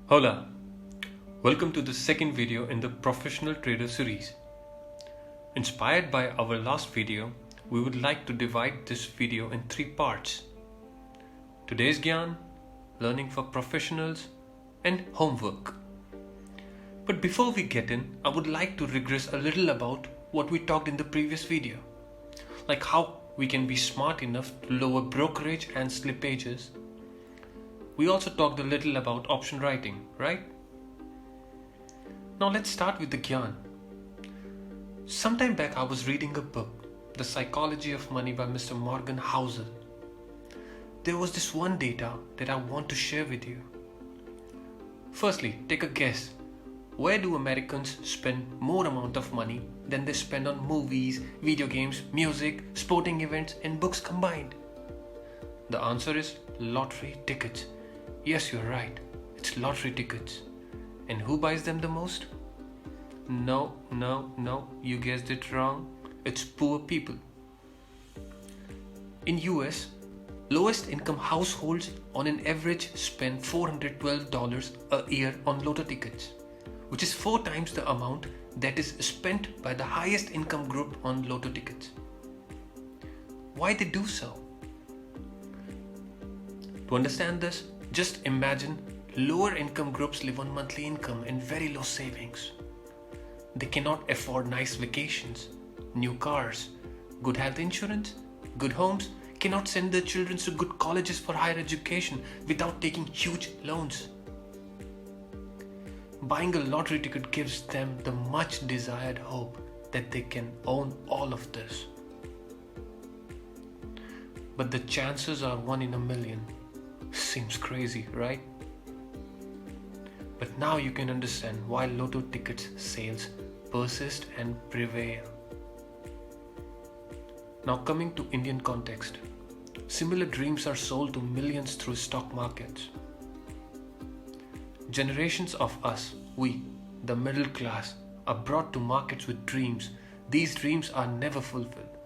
Hola, welcome to the second video in the Professional Trader series. Inspired by our last video, we would like to divide this video in three parts. Today's Qian, learning for professionals, and homework. But before we get in, I would like to regress a little about what we talked in the previous video. Like how we can be smart enough to lower brokerage and slippages. We also talked a little about option writing, right? Now let's start with the Qian. Sometime back I was reading a book, The Psychology of Money by Mr. Morgan Housel. There was this one data that I want to share with you. Firstly, take a guess. Where do Americans spend more amount of money than they spend on movies, video games, music, sporting events and books combined? The answer is lottery tickets. Yes, you're right. It's lottery tickets. And who buys them the most? No, you guessed it wrong. It's poor people. In US, lowest income households on an average spend $412 a year on lotto tickets, which is 4 times the amount that is spent by the highest income group on lotto tickets. Why they do so? To understand this, just imagine lower income groups live on monthly income and very low savings. They cannot afford nice vacations, new cars, good health insurance, good homes, cannot send their children to good colleges for higher education without taking huge loans. Buying a lottery ticket gives them the much desired hope that they can own all of this. But the chances are 1 in a million. Seems crazy, right? But now you can understand why lotto tickets sales persist and prevail. Now coming to Indian context, similar dreams are sold to millions through stock markets. Generations of us, we, the middle class, are brought to markets with dreams. These dreams are never fulfilled.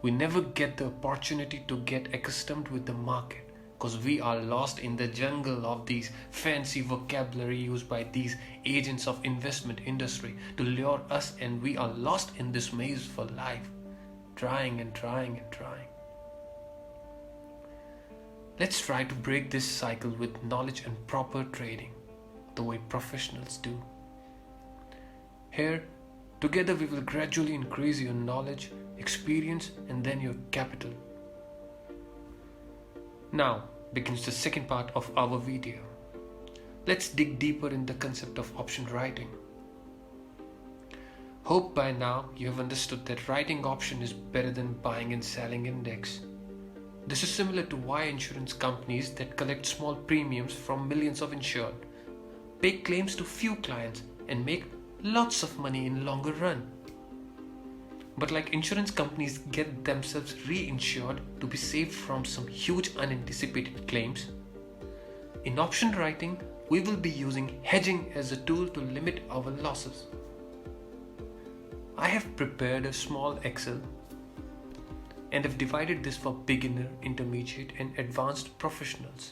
We never get the opportunity to get accustomed with the market, because we are lost in the jungle of these fancy vocabulary used by these agents of investment industry to lure us, and we are lost in this maze for life, trying. Let's try to break this cycle with knowledge and proper trading, the way professionals do. Here, together we will gradually increase your knowledge, experience, and then your capital. Now begins the second part of our video. Let's dig deeper in the concept of option writing. Hope by now you have understood that writing option is better than buying and selling index. This is similar to why insurance companies that collect small premiums from millions of insured pay claims to few clients and make lots of money in longer run. But like insurance companies get themselves reinsured to be saved from some huge unanticipated claims, in option writing we will be using hedging as a tool to limit our losses. I have prepared a small Excel and have divided this for beginner, intermediate and advanced professionals.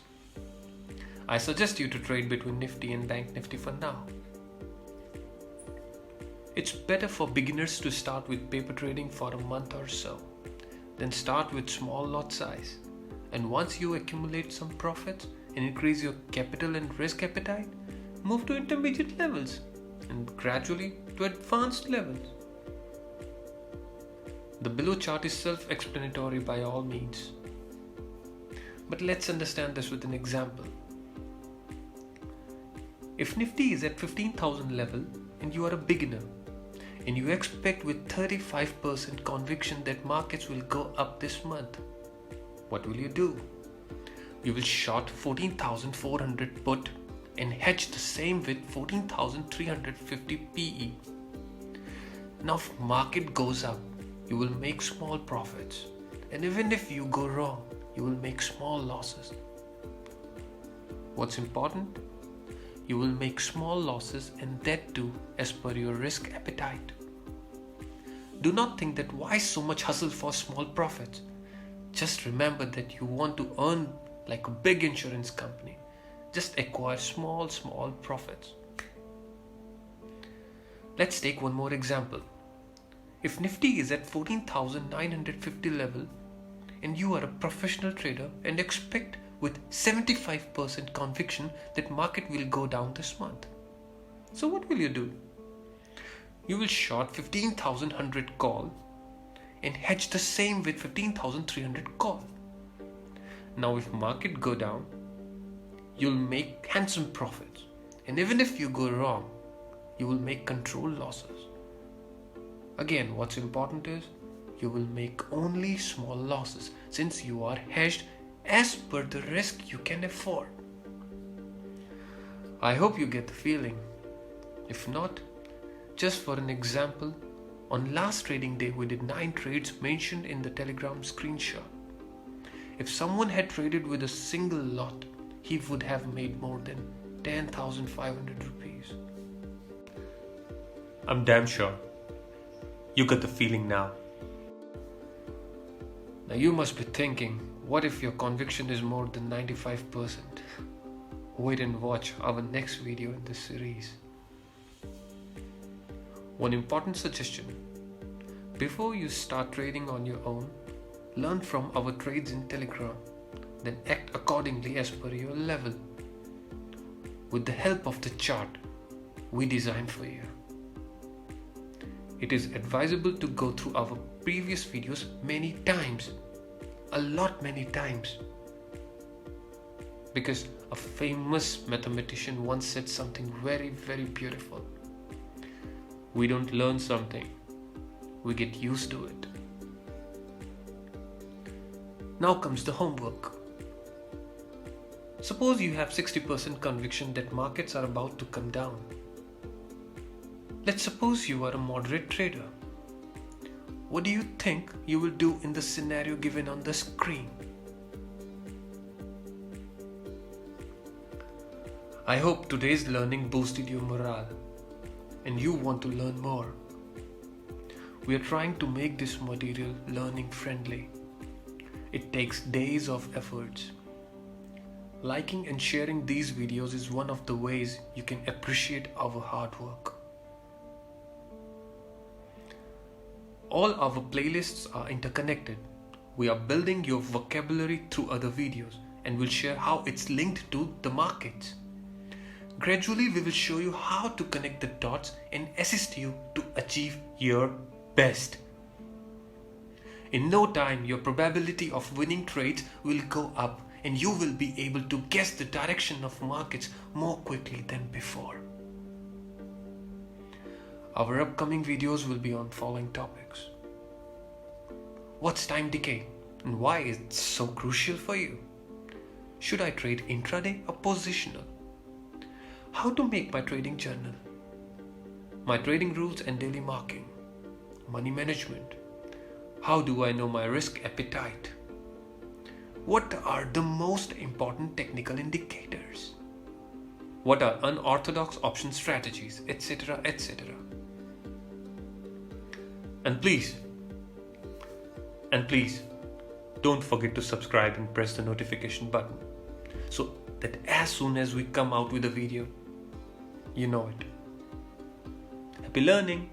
I suggest you to trade between Nifty and Bank Nifty for now. It's better for beginners to start with paper trading for a month or so. Then start with small lot size. And once you accumulate some profits and increase your capital and risk appetite, move to intermediate levels and gradually to advanced levels. The below chart is self-explanatory by all means. But let's understand this with an example. If Nifty is at 15,000 level and you are a beginner, and you expect with 35% conviction that markets will go up this month, what will you do? You will short 14,400 put and hedge the same with 14,350 PE. Now if market goes up, you will make small profits, and even if you go wrong, you will make small losses. What's important? You will make small losses, and that too as per your risk appetite. Do not think that why so much hustle for small profits. Just remember that you want to earn like a big insurance company. just acquire small profits. Let's take one more example. If Nifty is at 14,950 level and you are a professional trader and expect with 75% conviction that market will go down this month, so what will you do? You will short 15,100 call and hedge the same with 15,300 call. Now if market go down, you'll make handsome profits, and even if you go wrong, you will make controlled losses. Again, what's important is you will make only small losses since you are hedged as per the risk you can afford. I hope you get the feeling. If not, just for an example, on last trading day we did 9 trades mentioned in the Telegram screenshot. If someone had traded with a single lot, he would have made more than 10,500 rupees. I'm damn sure. You got the feeling now. Now you must be thinking, what if your conviction is more than 95%? Wait and watch our next video in this series. One important suggestion: before you start trading on your own, learn from our trades in Telegram, then act accordingly as per your level. With the help of the chart we designed for you. It is advisable to go through our previous videos many times, many times. Because a famous mathematician once said something very beautiful. We don't learn something, we get used to it. Now comes the homework. Suppose you have 60% conviction that markets are about to come down. Let's suppose you are a moderate trader. What do you think you will do in the scenario given on the screen? I hope today's learning boosted your morale and you want to learn more. We are trying to make this material learning friendly. It takes days of efforts. Liking and sharing these videos is one of the ways you can appreciate our hard work. All our playlists are interconnected. We are building your vocabulary through other videos and will share how it's linked to the markets. Gradually, we will show you how to connect the dots and assist you to achieve your best. In no time, your probability of winning trades will go up and you will be able to guess the direction of markets more quickly than before. Our upcoming videos will be on following topics. What's time decay and why is it so crucial for you? Should I trade intraday or positional? How to make my trading journal? My trading rules and daily marking. Money management. How do I know my risk appetite? What are the most important technical indicators? What are unorthodox option strategies, etc., etc. And please, don't forget to subscribe and press the notification button so that as soon as we come out with a video, you know it. Happy learning!